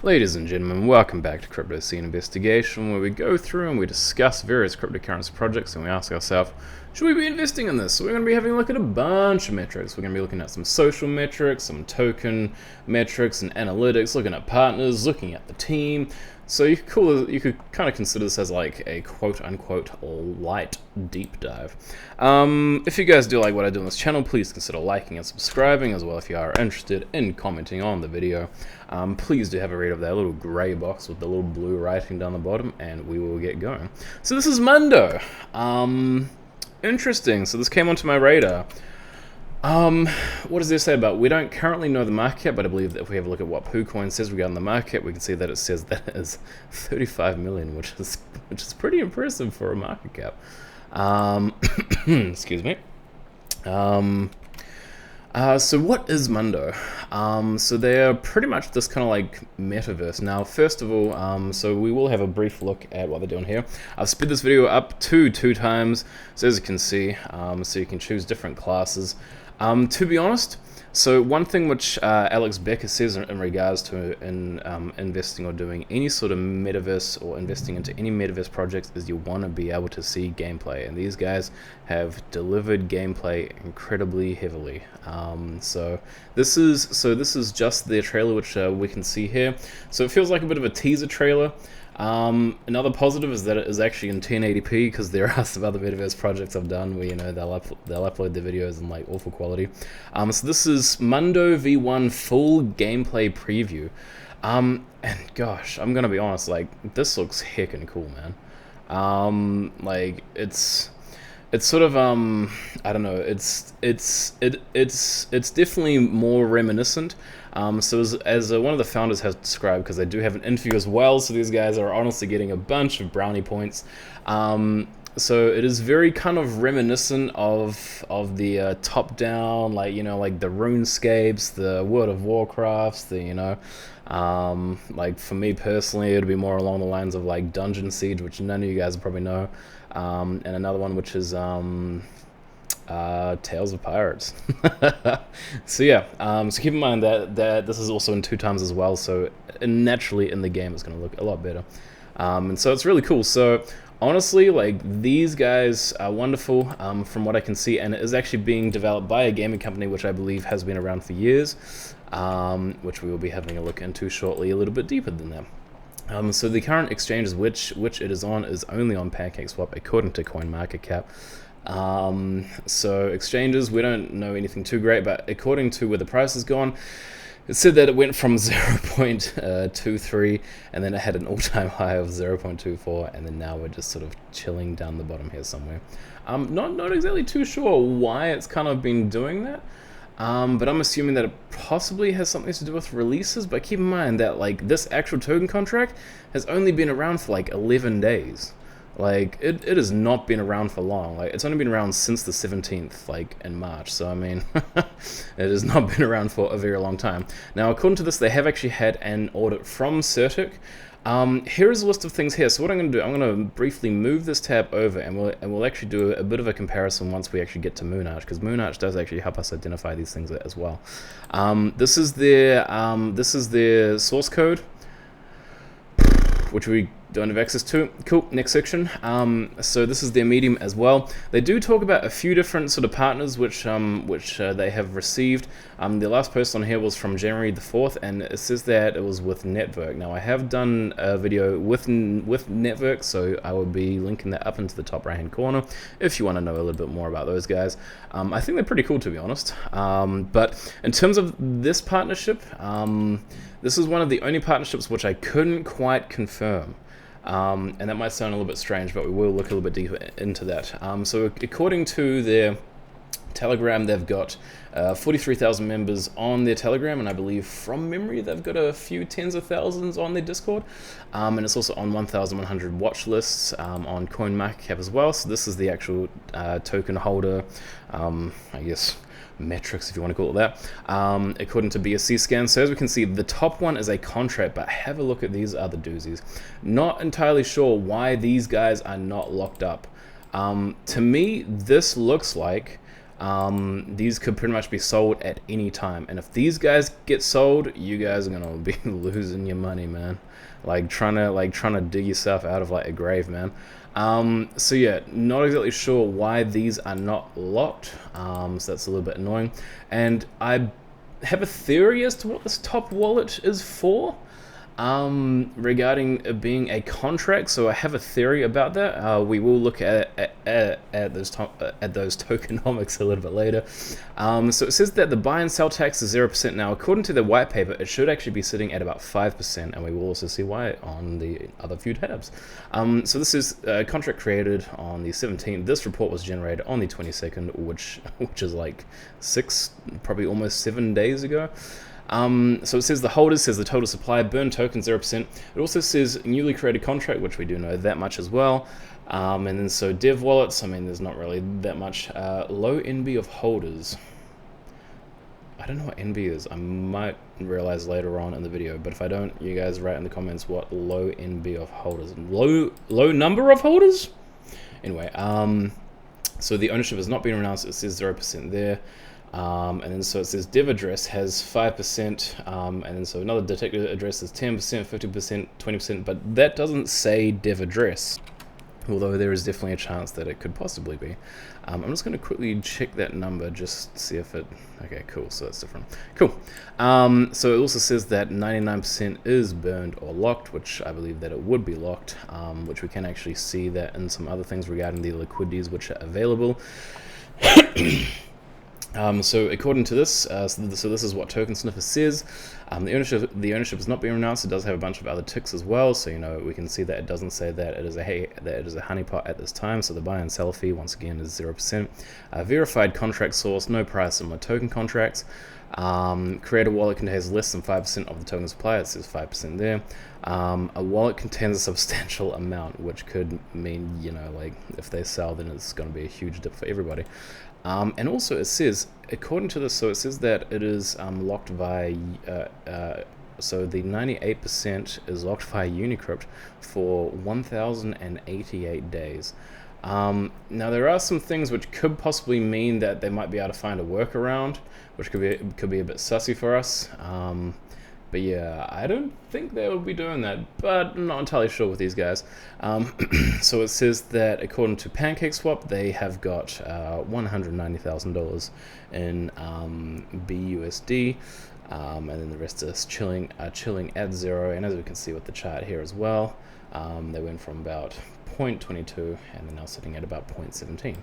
Ladies and gentlemen, welcome back to Crypto Scene Investigation, where we go through and we discuss various cryptocurrency projects and we ask ourselves, should we be investing in this? So we're going to be having a look at a bunch of metrics. We're going to be looking at some social metrics, some token metrics and analytics, looking at partners, looking at the team. So you could kind of consider this as like a quote-unquote light deep dive. If you guys do like what I do on this channel, please consider liking and subscribing, as well if you are interested in commenting on the video. Please do have a read of that little grey box with the little blue writing down the bottom, and we will get going. So this is Mundo. Interesting. So this came onto my radar. What does this say about? We don't currently know the market cap, but I believe that if we have a look at what PooCoin says regarding the market cap, we can see that it says that it is 35 million, which is pretty impressive for a market cap. Excuse me. So what is Mundo? So they're pretty much this kind of like metaverse. Now, first of all, so we will have a brief look at what they're doing here. I've sped this video up to 2 times, so as you can see, so you can choose different classes. To be honest, so one thing which Alex Becker says in regards to investing or doing any sort of metaverse or investing into any metaverse projects is you want to be able to see gameplay, and these guys have delivered gameplay incredibly heavily. So this is just their trailer, which we can see here. So it feels like a bit of a teaser trailer. Another positive is that it is actually in 1080p, because there are some other metaverse projects I've done where, you know, they'll upload their videos in like awful quality. So this is Mundo V1 full gameplay preview. And gosh, I'm gonna be honest, like this looks heckin' cool, man. Like it's sort of I don't know, it's definitely more reminiscent. So as one of the founders has described, because they do have an interview as well, so these guys are honestly getting a bunch of brownie points. So it is very kind of reminiscent of the top-down, like, you know, like the RuneScapes, the World of Warcrafts, the, you know, like for me personally, it'd be more along the lines of like Dungeon Siege, which none of you guys probably know, and another one which is Tales of Pirates. So yeah, so keep in mind that this is also in 2 times as well, so naturally in the game it's going to look a lot better, and so it's really cool. So honestly, like, these guys are wonderful, from what I can see, and it is actually being developed by a gaming company which I believe has been around for years, which we will be having a look into shortly, a little bit deeper than that. So the current exchanges which it is on is only on PancakeSwap according to CoinMarketCap. So exchanges, we don't know anything too great, but according to where the price has gone, it said that it went from 0.23 and then it had an all-time high of 0.24, and then now we're just sort of chilling down the bottom here somewhere. Not exactly too sure why it's kind of been doing that. But I'm assuming that it possibly has something to do with releases, but keep in mind that like this actual token contract has only been around for like 11 days. Like, it has not been around for long. Like, it's only been around since the 17th, like, in March. So, I mean, it has not been around for a very long time. Now, according to this, they have actually had an audit from Certic. Here is a list of things here. So what I'm going to do, I'm going to briefly move this tab over, and we'll actually do a bit of a comparison once we actually get to Moonarch, because Moonarch does actually help us identify these things as well. This is their source code, which we don't have access to. Cool, next section. So this is their medium as well. They do talk about a few different sort of partners which they have received. The last post on here was from January the 4th, and it says that it was with Network. Now, I have done a video with Network, so I will be linking that up into the top right hand corner if you want to know a little bit more about those guys. I think they're pretty cool, to be honest. But in terms of this partnership, this is one of the only partnerships which I couldn't quite confirm. And that might sound a little bit strange, but we will look a little bit deeper into that. So according to their Telegram, they've got 43,000 members on their Telegram, and I believe from memory they've got a few tens of thousands on their Discord, and it's also on 1,100 watch lists on CoinMarketCap as well. So this is the actual token holder, I guess, metrics, if you want to call it that, according to BSC scan. So as we can see, the top one is a contract, but have a look at these other doozies. Not entirely sure why these guys are not locked up. To me, this looks like these could pretty much be sold at any time. And if these guys get sold, you guys are gonna be losing your money, man. Like trying to dig yourself out of like a grave, man. So yeah, not exactly sure why these are not locked. So that's a little bit annoying. And I have a theory as to what this top wallet is for. Regarding it being a contract, so I have a theory about that. We will look at those tokenomics a little bit later. So it says that the buy and sell tax is 0%. Now, according to the white paper, it should actually be sitting at about 5%, and we will also see why on the other few tabs. So this is a contract created on the 17th. This report was generated on the 22nd, which is like probably almost 7 days ago. So it says the holder says the total supply, burn token 0%. It also says newly created contract, which we do know that much as well. And then so dev wallets, I mean, there's not really that much. Low NB of holders. I don't know what NB is. I might realize later on in the video, but if I don't, you guys write in the comments what low NB of holders. Low number of holders? Anyway, so the ownership has not been announced. It says 0% there. And then so it says dev address has 5%, and then so another detector address is 10%, 50%, 20%, but that doesn't say dev address, although there is definitely a chance that it could possibly be. I'm just going to quickly check that number, just see if it, okay, cool, so that's different. Cool. So it also says that 99% is burned or locked, which I believe that it would be locked, which we can actually see that in some other things regarding the liquidities which are available. So according to this, so this is what Token Sniffer says. The ownership is not being announced. It does have a bunch of other ticks as well, so you know we can see that it doesn't say that it is a honeypot at this time. So the buy and sell fee once again is 0%. Verified contract source, no price on my token contracts. Create a wallet contains less than 5% of the token supply. It says 5% there. A wallet contains a substantial amount, which could mean, you know, like if they sell, then it's going to be a huge dip for everybody. And also it says, according to this, so it says that it is locked by, so the 98% is locked via Unicrypt for 1,088 days. Now there are some things which could possibly mean that they might be able to find a workaround, which could be a bit sussy for us. But yeah, I don't think they will be doing that, but I'm not entirely sure with these guys. So it says that according to PancakeSwap, they have got $190,000 in BUSD, and then the rest is chilling at 0. And as we can see with the chart here as well, they went from about 0.22 and they're now sitting at about 0.17.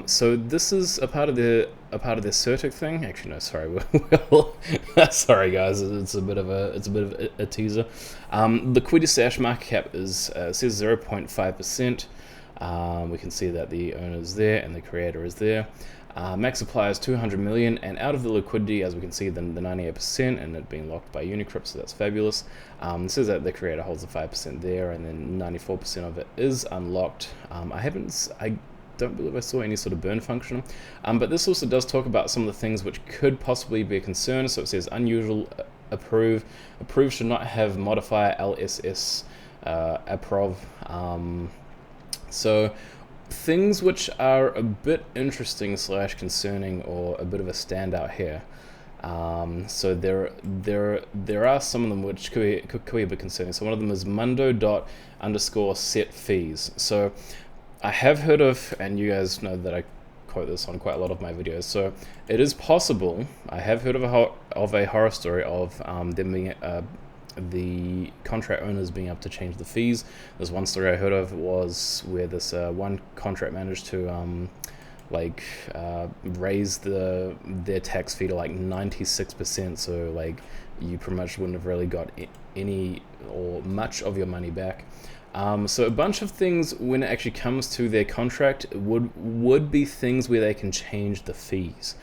So this is a part of their Certic thing. Actually, no, sorry. Sorry, guys. It's a bit of a teaser. Liquidity stash market cap is says 0.5%. We can see that the owner is there and the creator is there. Max supply is 200 million, and out of the liquidity, as we can see, the 98%, and it being locked by Unicrypt, so that's fabulous. It says that the creator holds the 5% there, and then 94% of it is unlocked. I don't believe I saw any sort of burn function, but this also does talk about some of the things which could possibly be a concern. So it says unusual approve should not have modifier LSS approv. So things which are a bit interesting / concerning, or a bit of a standout here. So there are some of them which could be a bit concerning. So one of them is Mundo._set fees. So I have heard of, and you guys know that I quote this on quite a lot of my videos, so it is possible, I have heard of a horror story of them being, the contract owners being able to change the fees. There's one story I heard of was where this one contract managed to raise their tax fee to like 96%, so like you pretty much wouldn't have really got any or much of your money back. So a bunch of things when it actually comes to their contract would be things where they can change the fees,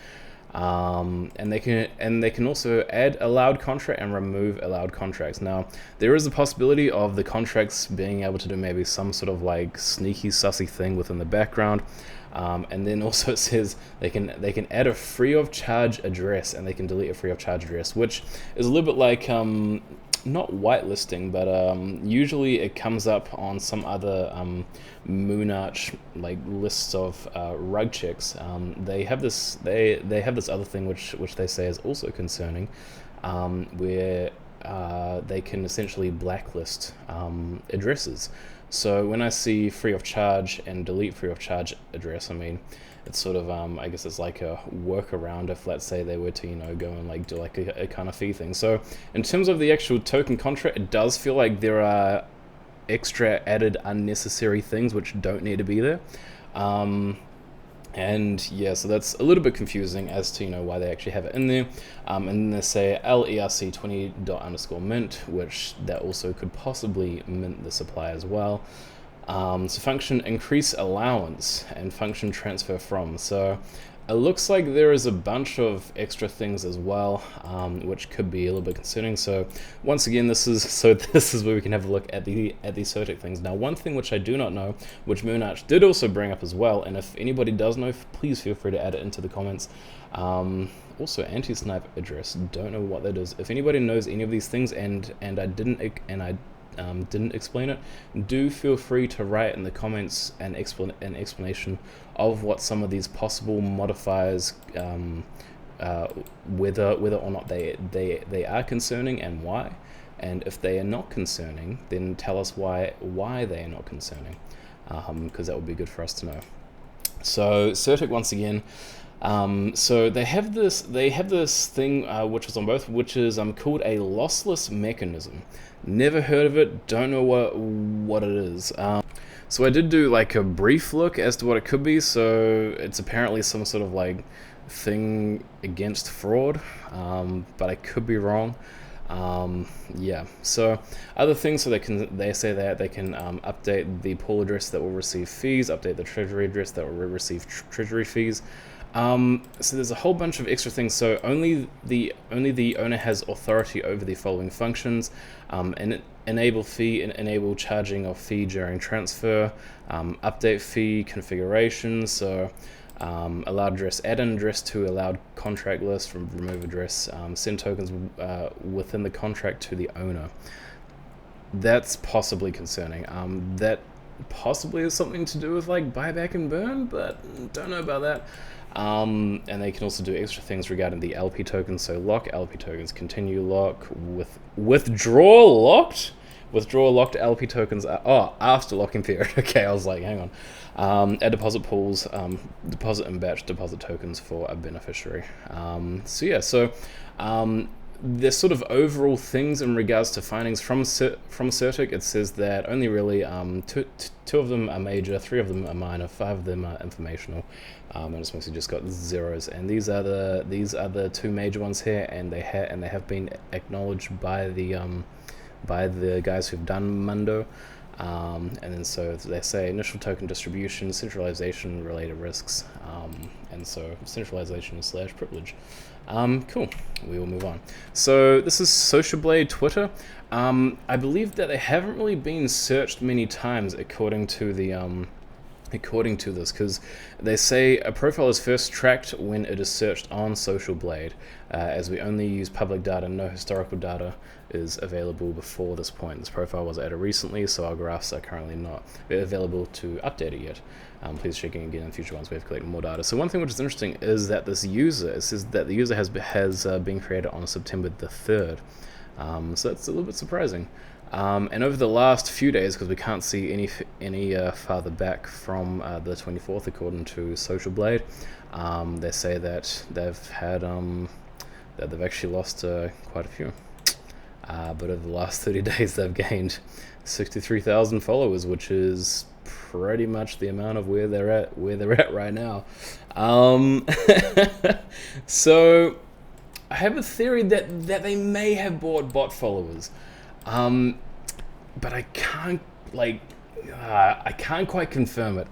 and they can also add allowed contract and remove allowed contracts. Now there is a possibility of the contracts being able to do maybe some sort of like sneaky sussy thing within the background, and then also it says they can add a free of charge address and they can delete a free of charge address, which is a little bit like not whitelisting, but usually it comes up on some other Moonarch like lists of rug checks. They have this have this other thing which they say is also concerning, where they can essentially blacklist addresses. So when I see free of charge and delete free of charge address, I mean, it's sort of I guess it's like a workaround if, let's say, they were to go and like do like a kind of fee thing. So in terms of the actual token contract, it does feel like there are extra added unnecessary things which don't need to be there. And yeah, so that's a little bit confusing as to why they actually have it in there. And then they say lerc 20._mint, which that also could possibly mint the supply as well. So function increase allowance and function transfer from. So it looks like there is a bunch of extra things as well, which could be a little bit concerning. So once again, this is where we can have a look at the Certic things. Now, one thing which I do not know, which Moonarch did also bring up as well, and if anybody does know, please feel free to add it into the comments. Also, anti-snipe address. Don't know what that is. If anybody knows any of these things and I didn't explain it, do feel free to write in the comments an explanation of what some of these possible modifiers, whether or not they are concerning and why, and if they are not concerning, then tell us why they are not concerning, because that would be good for us to know. So Certic once again. So they have this thing which is on both, which is called a lossless mechanism. Never heard of it, don't know what it is. So I did do like a brief look as to what it could be. So it's apparently some sort of like thing against fraud, but I could be wrong. Yeah, so other things, so they say that they can update the pool address that will receive fees, update the treasury address that will receive treasury fees. So there's a whole bunch of extra things. So only the owner has authority over the following functions: and enable fee and enable charging of fee during transfer, update fee configuration. So allowed address, add an address to allowed contract list, from remove address, send tokens within the contract to the owner. That's possibly concerning. That possibly has something to do with like buyback and burn, but don't know about that. And they can also do extra things regarding the LP tokens. So lock LP tokens, continue lock, withdraw locked LP tokens after locking period. Okay, I was like, hang on. Add deposit pools, deposit and batch deposit tokens for a beneficiary. So yeah, so there's sort of overall things in regards to findings from Certic. It says that only really two of them are major, 3 of them are minor, 5 of them are informational, and it's mostly just got zeros. And these are the 2 major ones here, and they have been acknowledged by the guys who've done Mundo. And then so they say initial token distribution, centralization related risks, and so centralization / privilege. Cool, we will move on. So this is Social Blade Twitter. I believe that they haven't really been searched many times according to this, because they say a profile is first tracked when it is searched on Social Blade, as we only use public data, no historical data is available before this point. This profile was added recently, so our graphs are currently not available to update it yet. Please check in again in future ones we have collected more data. So one thing which is interesting is that this user, it says that the user has been created on September the 3rd. So that's a little bit surprising. And over the last few days, because we can't see any farther back from the 24th, according to Social Blade, they say that they've had that they've actually lost quite a few. But over the last 30 days, they've gained 63,000 followers, which is pretty much the amount of where they're at right now. So I have a theory that they may have bought bot followers, but I can't quite confirm it.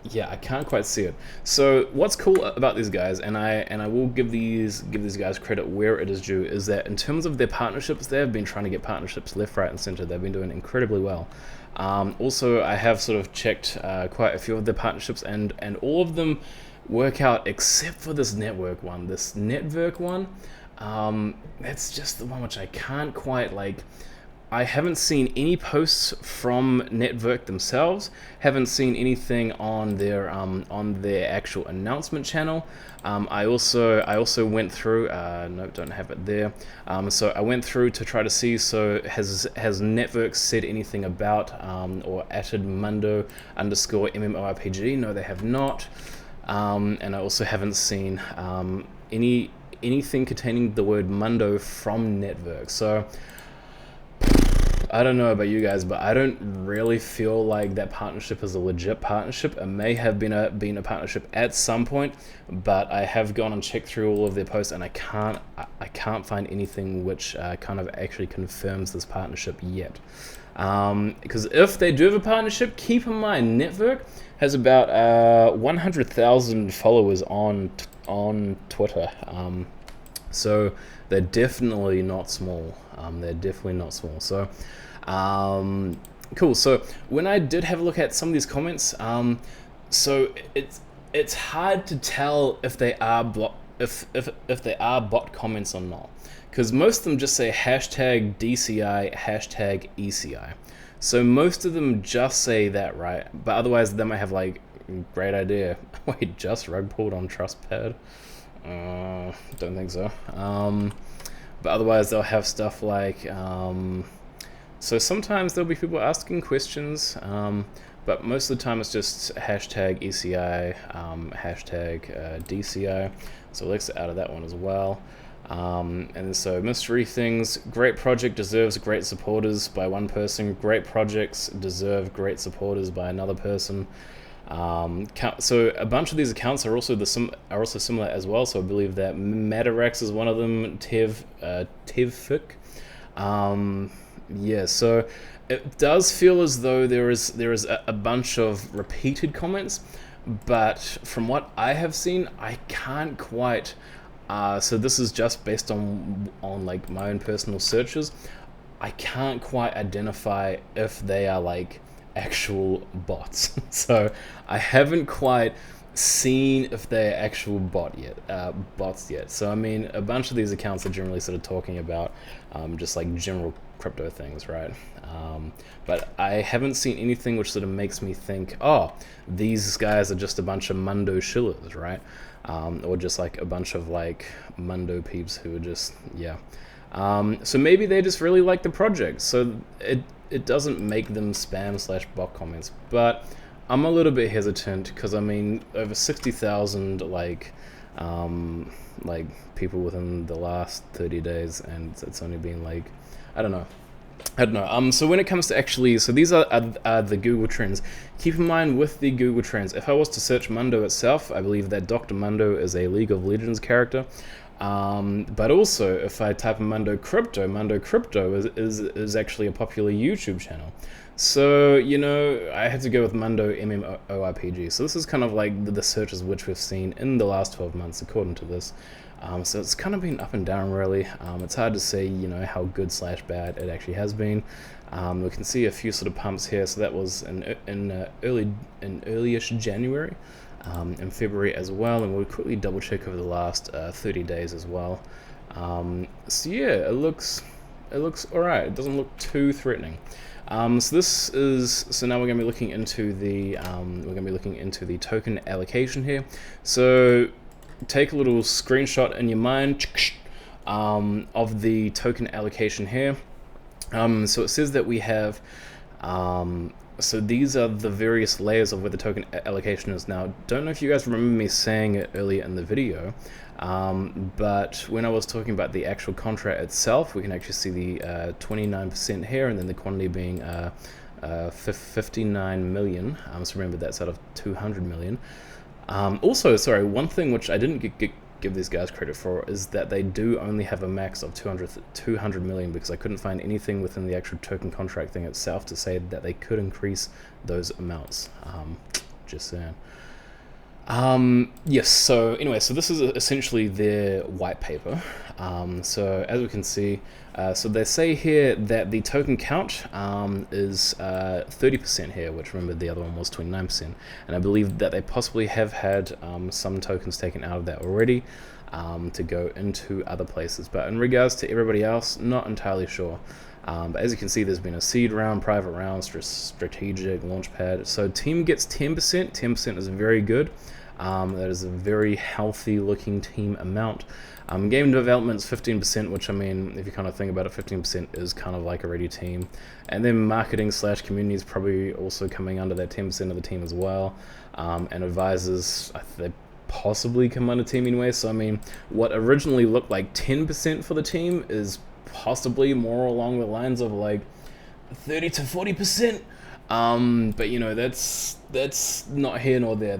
Yeah, I can't quite see it. So what's cool about these guys, and I will give these guys credit where it is due, is that in terms of their partnerships, they have been trying to get partnerships left, right, and center. They've been doing incredibly well. Also, I have sort of checked quite a few of their partnerships, and all of them work out except for this network one. This network one, That's just the one which I can't quite like. I haven't seen any posts from Network themselves. Haven't seen anything on their actual announcement channel. I also went through. No, don't have it there. So I went through to try to see. So has Network said anything about or added Mundo _ MMORPG? No, they have not. And I also haven't seen anything containing the word Mundo from Network. So I don't know about you guys, but I don't really feel like that partnership is a legit partnership. It may have been a partnership at some point, but I have gone and checked through all of their posts, and I can't find anything which kind of actually confirms this partnership yet. Because if they do have a partnership, keep in mind Network has about 100,000 followers on Twitter. So they're definitely not small. So, cool. So when I did have a look at some of these comments, so it's hard to tell if they are if they are bot comments or not, because most of them just say hashtag DCI, hashtag ECI. So most of them just say that, right? But otherwise, they might have like, great idea. Wait, just rugpulled on TrustPad? Don't think so. But otherwise they'll have stuff like, so sometimes there'll be people asking questions, but most of the time it's just hashtag ECI, hashtag DCI. So let's out of that one as well. And so mystery things, great project deserves great supporters by one person, great projects deserve great supporters by another person. So a bunch of these accounts are also similar as well. So I believe that Matarax is one of them. Tevfik. Yeah. So it does feel as though there is a bunch of repeated comments, but from what I have seen, I can't quite. So this is just based on like my own personal searches. I can't quite identify if they are like actual bots. So I haven't quite seen if they're actual bots yet. So I mean, a bunch of these accounts are generally sort of talking about just like general crypto things, right? But I haven't seen anything which sort of makes me think, oh, these guys are just a bunch of Mundo shillers, right? Or just like a bunch of like Mundo peeps who are just, yeah. So maybe they just really like the project, so it doesn't make them spam/bot comments. But I'm a little bit hesitant because I mean, over 60,000 like people within the last 30 days, and it's only been like, I don't know. So when it comes to actually, so these are the Google Trends. Keep in mind with the Google Trends, if I was to search Mundo itself, I believe that Dr. Mundo is a League of Legends character. But also, if I type in Mundo Crypto is actually a popular YouTube channel. So, you know, I had to go with Mundo MMORPG. So this is kind of like the searches which we've seen in the last 12 months, according to this. So it's kind of been up and down, really. It's hard to say, you know, how good/bad it actually has been. We can see a few sort of pumps here. So that was in early-ish January. In February as well, and we'll quickly double check over the last 30 days as well. So yeah, it looks all right. It doesn't look too threatening. So now we're going to be looking into the token allocation here. So take a little screenshot in your mind of the token allocation here. So it says that we have. So these are the various layers of where the token allocation is now. Don't know if you guys remember me saying it earlier in the video, but when I was talking about the actual contract itself, we can actually see the 29% here, and then the quantity being 59 million. So remember, that's out of 200 million. Also, sorry, one thing which I didn't give these guys credit for is that they do only have a max of 200 million, because I couldn't find anything within the actual token contract thing itself to say that they could increase those amounts. Just saying. Yes, so anyway, so this is essentially their white paper. So as we can see, so they say here that the token count is 30% here, which remember the other one was 29%, and I believe that they possibly have had some tokens taken out of that already. to go into other places. But in regards to everybody else, not entirely sure. But as you can see, there's been a seed round, private round, strategic, launchpad. So team gets 10%. 10% is very good. That is a very healthy looking team amount. Game development is 15%, which, I mean, if you kind of think about it, 15% is kind of like a ready team. And then marketing / community is probably also coming under that 10% of the team as well. And advisors, they possibly come under team anyway. So, I mean, what originally looked like 10% for the team is possibly more along the lines of like 30 to 40%. But you know, that's not here nor there.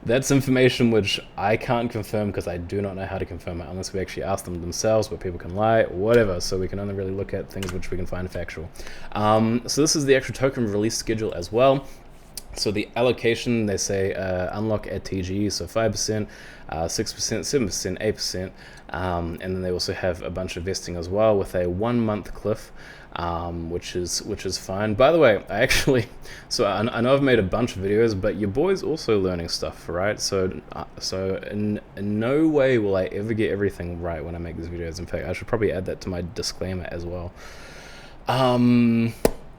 That's information which I can't confirm, because I do not know how to confirm it unless we actually ask them themselves, but people can lie, whatever. So we can only really look at things which we can find factual. So this is the actual token release schedule as well. So the allocation, they say unlock at TG, so 5%, 6%, 7%, 8%, and then they also have a bunch of vesting as well with a 1 month cliff, which is fine. By the way, so I know I've made a bunch of videos, but your boy's also learning stuff, right? So in no way will I ever get everything right when I make these videos. In fact, I should probably add that to my disclaimer as well.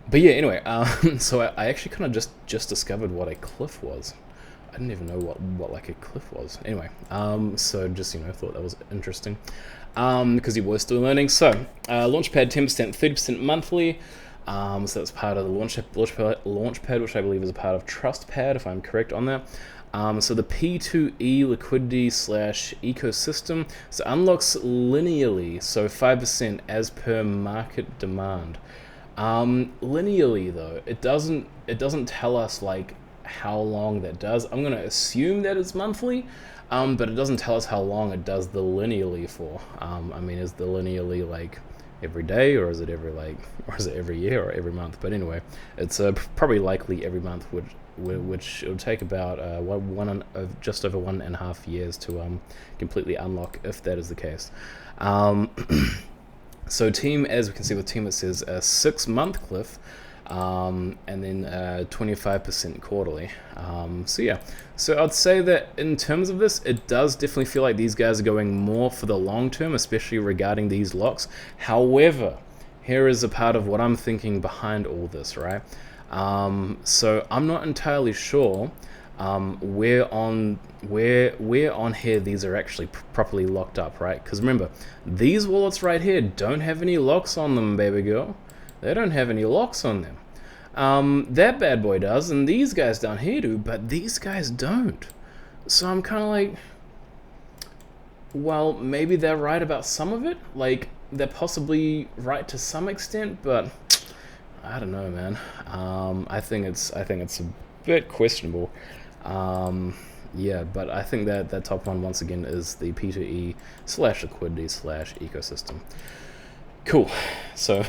But yeah, anyway, so I actually kind of just discovered what a cliff was. I didn't even know what like a cliff was. Anyway, so just, you know, thought that was interesting, because you were still learning. So launchpad 10%, 30% monthly. So that's part of the launchpad, which I believe is a part of TrustPad, if I'm correct on that. So the P2E liquidity / ecosystem, so unlocks linearly, so 5% as per market demand. Linearly though, it doesn't tell us like how long that does. I'm gonna assume that it's monthly, but it doesn't tell us how long it does the linearly for. I mean, is the linearly like every day, or is it every year or every month? But anyway, it's probably likely every month, which it'll take about just over 1.5 years to completely unlock, if that is the case. So team, as we can see with team, it says a 6-month cliff, and then 25% quarterly. So yeah, so I'd say that in terms of this, it does definitely feel like these guys are going more for the long term, especially regarding these locks. However, here is a part of what I'm thinking behind all this, right? So I'm not entirely sure where on here these are actually properly locked up, right? Because remember, these wallets right here don't have any locks on them, baby girl. They don't have any locks on them. That bad boy does, and these guys down here do, but these guys don't. So I'm kind of like, well, maybe they're right about some of it. Like, they're possibly right to some extent, but I don't know, man. I think it's a bit questionable. Yeah, but I think that top one, once again, is the P2E / liquidity / ecosystem. Cool. So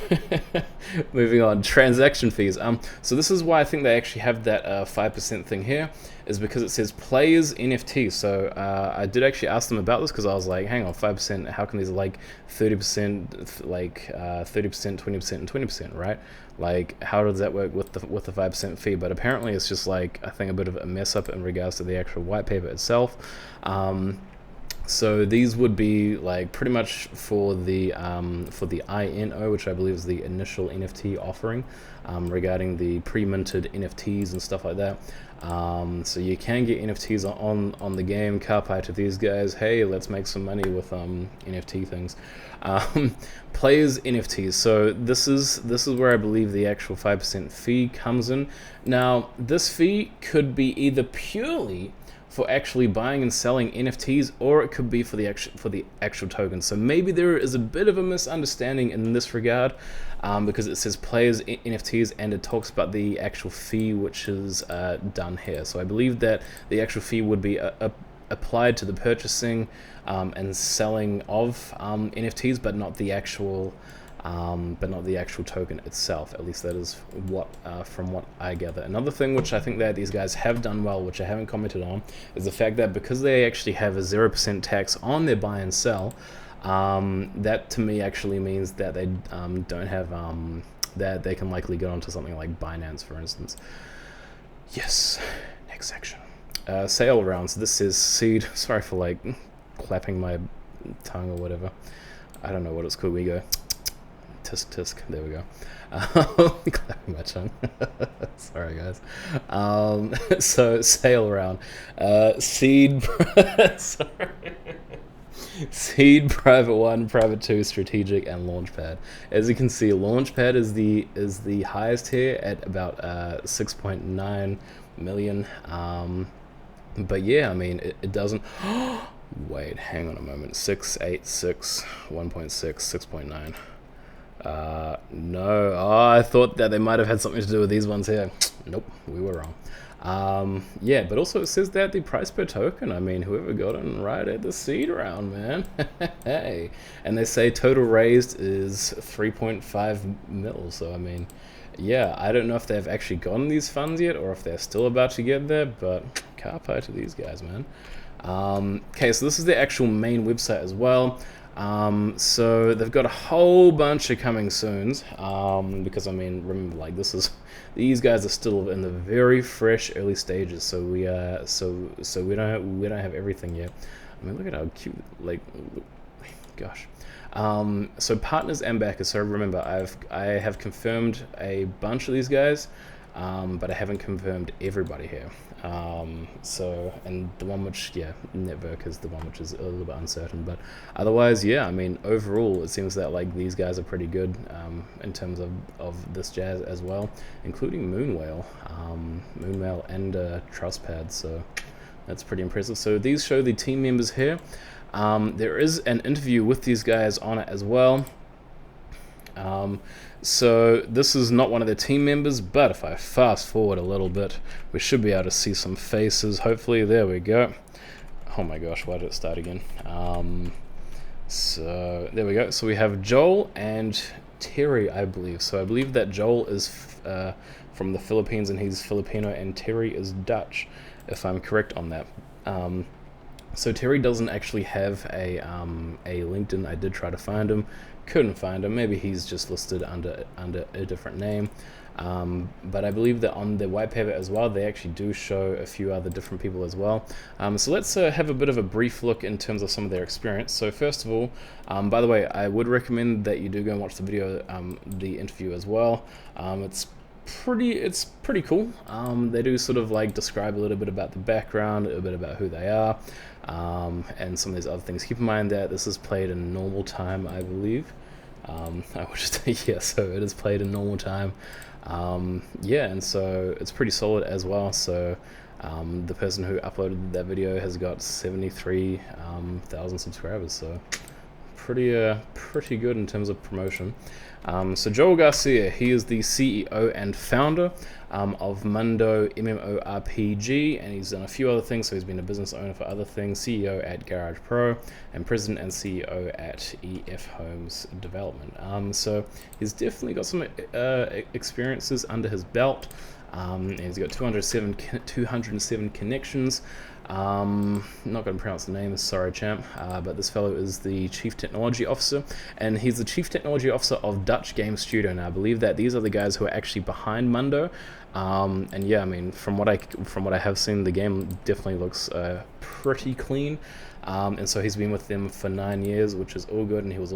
moving on, transaction fees. So this is why I think they actually have that 5% thing here, is because it says players NFT. So I did actually ask them about this, because I was like, hang on, 5%, how come these are like 30%, like 30%, 20%, and 20%, right? Like, how does that work with the 5% fee? But apparently it's just like, I think, a bit of a mess up in regards to the actual white paper itself. So these would be like pretty much for the INO, which I believe is the initial NFT offering, regarding the pre-minted NFTs and stuff like that. So you can get NFTs on the game. Carpi to these guys, hey, let's make some money with NFT things. Players NFTs. So this is where I believe the actual 5% fee comes in. Now this fee could be either purely for actually buying and selling NFTs, or it could be for the actual token. So maybe there is a bit of a misunderstanding in this regard, because it says players NFTs and it talks about the actual fee which is done here. So I believe that the actual fee would be applied to the purchasing and selling of NFTs, but not the actual token itself. At least that is what from what I gather. Another thing which I think that these guys have done well, which I haven't commented on, is the fact that because they actually have a 0% tax on their buy and sell, that to me actually means that they don't have that they can likely get onto something like Binance, for instance. Yes, next section. Sale rounds. This is seed. Sorry for like clapping my tongue or whatever. I don't know what it's called. We go tisk tisk. There we go. Clapping my tongue. Sorry guys. So sale round. Seed. Sorry. Seed, Private 1, Private 2, Strategic, and Launchpad. As you can see, Launchpad is the highest here at about 6.9 million. But yeah, I mean, it doesn't. Wait, hang on a moment. 686, 1.6, 6.9. No. Oh, I thought that they might have had something to do with these ones here. Nope, we were wrong. Yeah, but also it says that the price per token, I mean, whoever got it right at the seed round, man. Hey. And they say total raised is 3.5 mil, so I mean, yeah, I don't know if they've actually gotten these funds yet or if they're still about to get there, but carpe to these guys, man. Okay, so this is the actual main website as well. So they've got a whole bunch of coming soons, because I mean, remember, like, these guys are still in the very fresh early stages, so we don't have everything yet. I mean, look at how cute, like, gosh. So partners and backers. So remember, I have confirmed a bunch of these guys, but I haven't confirmed everybody here. So, and the one which, yeah, network is the one which is a little bit uncertain, but otherwise, yeah, I mean, overall, it seems that, like, these guys are pretty good, in terms of this jazz as well, including Moonwhale and Trustpad, so that's pretty impressive. So these show the team members here. There is an interview with these guys on it as well. So this is not one of the team members, but if I fast forward a little bit, we should be able to see some faces, hopefully. There we go. Oh my gosh, why did it start again? So there we go. So we have Joel and Terry, I believe. So I believe that Joel is from the Philippines and he's Filipino, and Terry is Dutch, if I'm correct on that. So Terry doesn't actually have a LinkedIn. I did try to find him, couldn't find him. Maybe he's just listed under a different name. But I believe that on the white paper as well, they actually do show a few other different people as well. So let's have a bit of a brief look in terms of some of their experience. So first of all, by the way, I would recommend that you do go and watch the video, the interview as well. It's pretty cool. They do sort of like describe a little bit about the background, a little bit about who they are, and some of these other things. Keep in mind that this is played in normal time, I believe. I would just say, yeah, so it is played in normal time. Yeah, and so it's pretty solid as well. So the person who uploaded that video has got 73,000 subscribers, so pretty good in terms of promotion. So Joel Garcia, he is the CEO and founder of Mundo MMORPG, and he's done a few other things. So he's been a business owner for other things, CEO at Garage Pro, and president and CEO at EF Homes Development. So he's definitely got some experiences under his belt. And he's got 207 connections. Not going to pronounce the name, sorry champ, but this fellow is the Chief Technology Officer, and he's the Chief Technology Officer of Dutch Game Studio. Now I believe that these are the guys who are actually behind Mundo, and yeah, I mean, from what I have seen, the game definitely looks pretty clean. And so he's been with them for 9 years, which is all good. And he was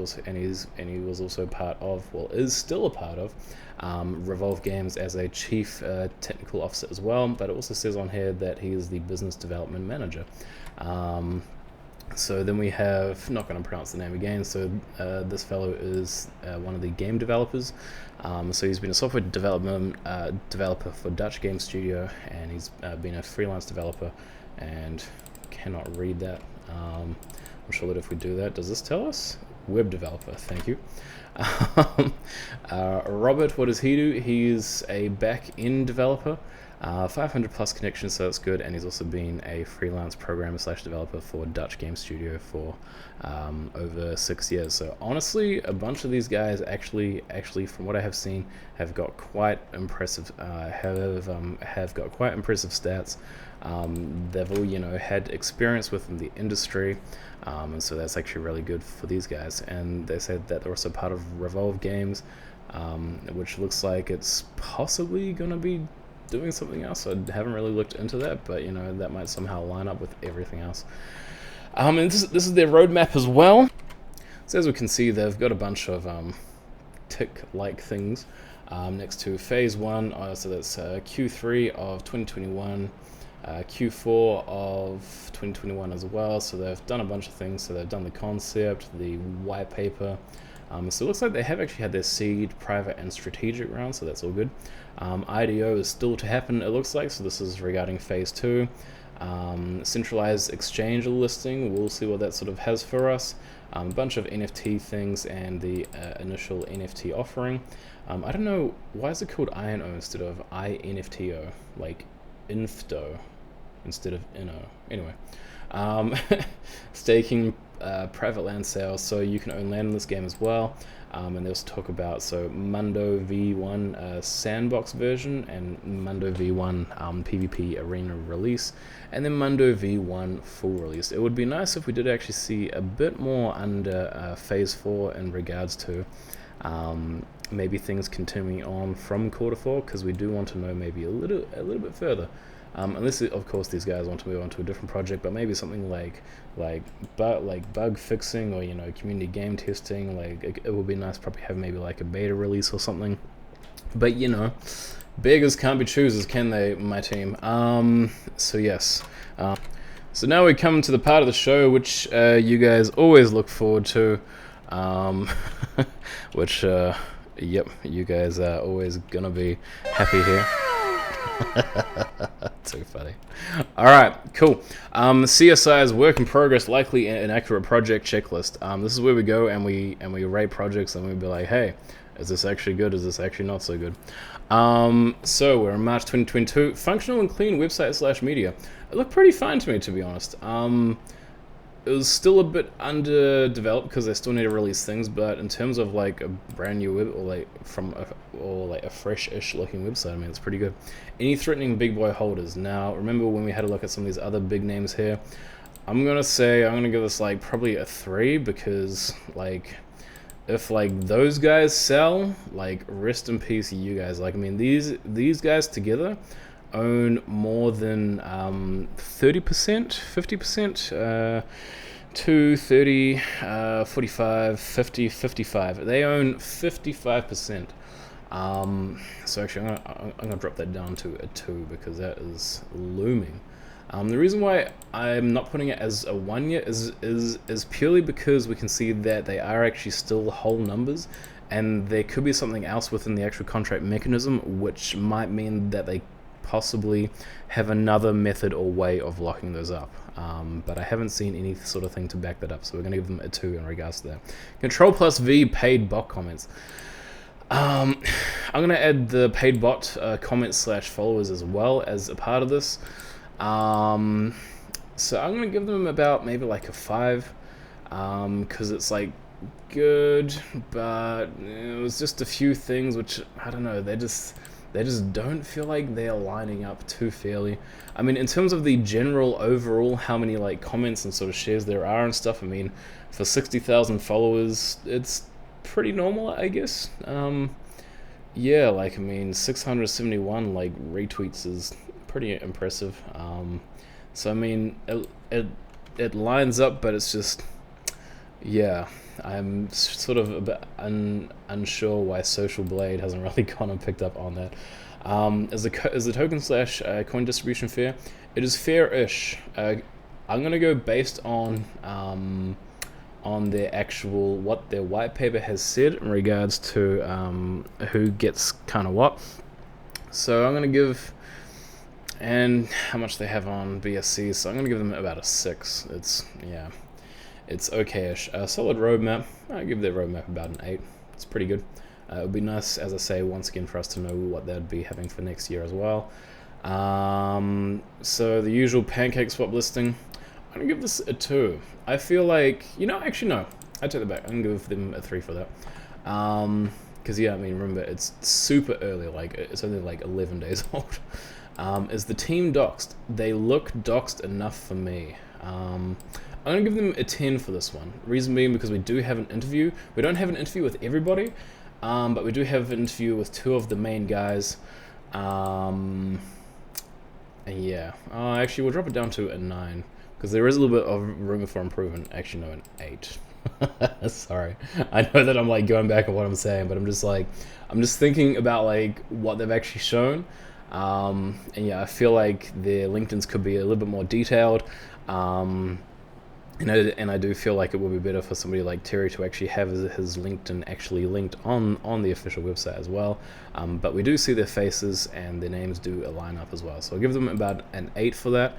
also part of, well, is still a part of, Revolve Games as a chief technical officer as well. But it also says on here that he is the business development manager. So then we have, not going to pronounce the name again. So this fellow is one of the game developers. So he's been a software developer for Dutch Game Studio, and he's been a freelance developer. And cannot read that. I'm sure that if we do that, does this tell us? Web developer, thank you. Robert, what does he do? He's a back-end developer, 500 plus connections, so that's good. And he's also been a freelance programmer / developer for Dutch Game Studio for over 6 years. So honestly, a bunch of these guys actually, from what I have seen, have got quite impressive, have got quite impressive stats. They've all, had experience within the industry, and so that's actually really good for these guys. And they said that they're also part of Revolve Games, which looks like it's possibly going to be doing something else. I haven't really looked into that, but that might somehow line up with everything else. And this is their roadmap as well. So as we can see, they've got a bunch of tick-like things next to phase 1. So that's Q3 of 2021, Q4 of 2021 as well. So they've done a bunch of things. So they've done the concept, the white paper. So it looks like they have actually had their seed, private, and strategic round, so that's all good. IDO is still to happen, it looks like, so this is regarding phase 2. Centralized exchange listing, we'll see what that sort of has for us. A bunch of NFT things and the initial NFT offering. I don't know, why is it called INO instead of INFTO, like INFTO instead of INO? Anyway, staking, private land sales, so you can own land in this game as well. And they also talk about Mundo V1 sandbox version and Mundo V1 PvP arena release, and then Mundo V1 full release. It would be nice if we did actually see a bit more under phase 4 in regards to maybe things continuing on from quarter 4, because we do want to know maybe a little bit further. Unless, of course, these guys want to move on to a different project, but maybe something like bug fixing, or community game testing. Like it would be nice to probably have maybe like a beta release or something. But beggars can't be choosers, can they, my team? So yes. So now we come to the part of the show which you guys always look forward to, which yep, you guys are always gonna be happy here. Too funny. Alright, cool. CSI's work in progress, likely inaccurate project checklist. This is where we go and we rate projects, and we be like, hey, is this actually good? Is this actually not so good? So we're in March 2022. Functional and clean website / media. It looked pretty fine to me, to be honest. It was still a bit underdeveloped because they still need to release things, but in terms of like a brand new web, or a fresh-ish looking website, I mean, it's pretty good. Any threatening big boy holders? Now, remember when we had a look at some of these other big names here? I'm gonna give this like probably a 3, because like if like those guys sell, like rest in peace you guys. Like, I mean, these guys together own more than 30%, 50%, 2, 30, 45, 50, 55. They own 55%. So actually I'm gonna drop that down to a 2, because that is looming. The reason why I'm not putting it as a 1 yet is purely because we can see that they are actually still whole numbers, and there could be something else within the actual contract mechanism which might mean that they possibly have another method or way of locking those up, but I haven't seen any sort of thing to back that up, so we're going to give them a 2 in regards to that. Control+V paid bot comments. I'm going to add the paid bot comments / followers as well as a part of this. So I'm going to give them about maybe like a 5, because it's like good, but it was just a few things which, I don't know, they just don't feel like they are lining up too fairly. I mean, in terms of the general overall, how many like comments and sort of shares there are and stuff, I mean, for 60,000 followers, it's pretty normal, I guess. Yeah, like, I mean, 671 like retweets is pretty impressive. So I mean, it lines up, but it's just, yeah, I'm sort of a bit unsure why Social Blade hasn't really gone and picked up on that. Is the token / coin distribution fair? It is fair-ish. I'm gonna go based on their actual, what their white paper has said in regards to who gets kind of what. So I'm gonna give, and how much they have on BSC. So I'm gonna give them about a 6. It's okay-ish. Solid roadmap. I give their roadmap about an 8. It's pretty good. It would be nice, as I say, once again, for us to know what they'd be having for next year as well. So the usual pancake swap listing. I'm gonna give this a 2. I feel like, actually no, I take that back. I'm gonna give them a 3 for that. Because yeah, I mean, remember, it's super early. Like, it's only like 11 days old. Is the team doxed? They look doxed enough for me. I'm going to give them a 10 for this one. Reason being because we do have an interview. We don't have an interview with everybody, but we do have an interview with 2 of the main guys. And yeah, actually we'll drop it down to a 9 because there is a little bit of room for improvement. Actually, no, an 8. Sorry, I know that I'm like going back on what I'm saying, but I'm just thinking about like what they've actually shown, and yeah, I feel like their LinkedIn's could be a little bit more detailed, and I do feel like it would be better for somebody like Terry to actually have his LinkedIn actually linked on the official website as well. But we do see their faces and their names do align up as well. So I'll give them about an 8 for that.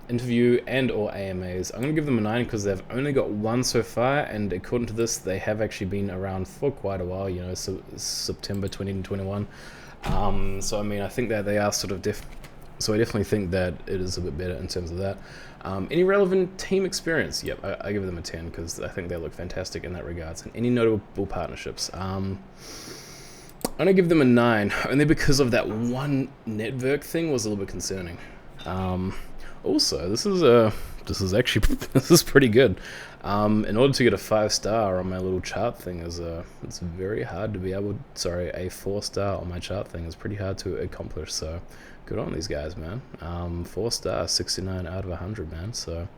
Interview and or AMAs, I'm going to give them a 9 because they've only got one so far, and according to this, they have actually been around for quite a while, you know, so September 2021. So I mean, I think that they are sort of so I definitely think that it is a bit better in terms of that. Any relevant team experience? Yep, I give them a 10 because I think they look fantastic in that regards. And any notable partnerships? I'm gonna give them a 9 only because of that one network thing was a little bit concerning. Also, this is actually this is pretty good. In order to get a 5-star on my little chart thing it's very hard to be able. Sorry, a 4-star on my chart thing is pretty hard to accomplish. So good on these guys, man. 4-star, 69 out of 100, man. So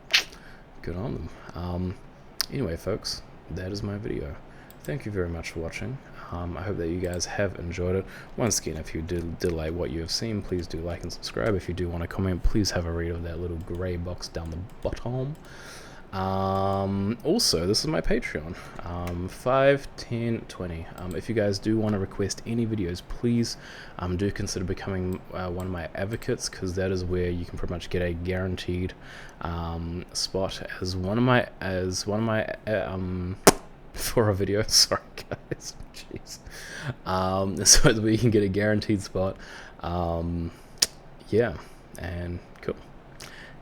good on them. Anyway, folks, that is my video. Thank you very much for watching. I hope that you guys have enjoyed it. Once again, if you did like what you have seen, please do like and subscribe. If you do want to comment, please have a read of that little grey box down the bottom. Also, this is my Patreon, 5, 10, 20. If you guys do want to request any videos, please do consider becoming one of my advocates, because that is where you can pretty much get a guaranteed spot as one of my for a video. Sorry guys, jeez. So that we can get a guaranteed spot. Yeah, and cool.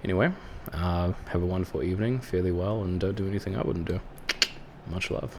Anyway, have a wonderful evening, fairly well, and don't do anything I wouldn't do. Much love.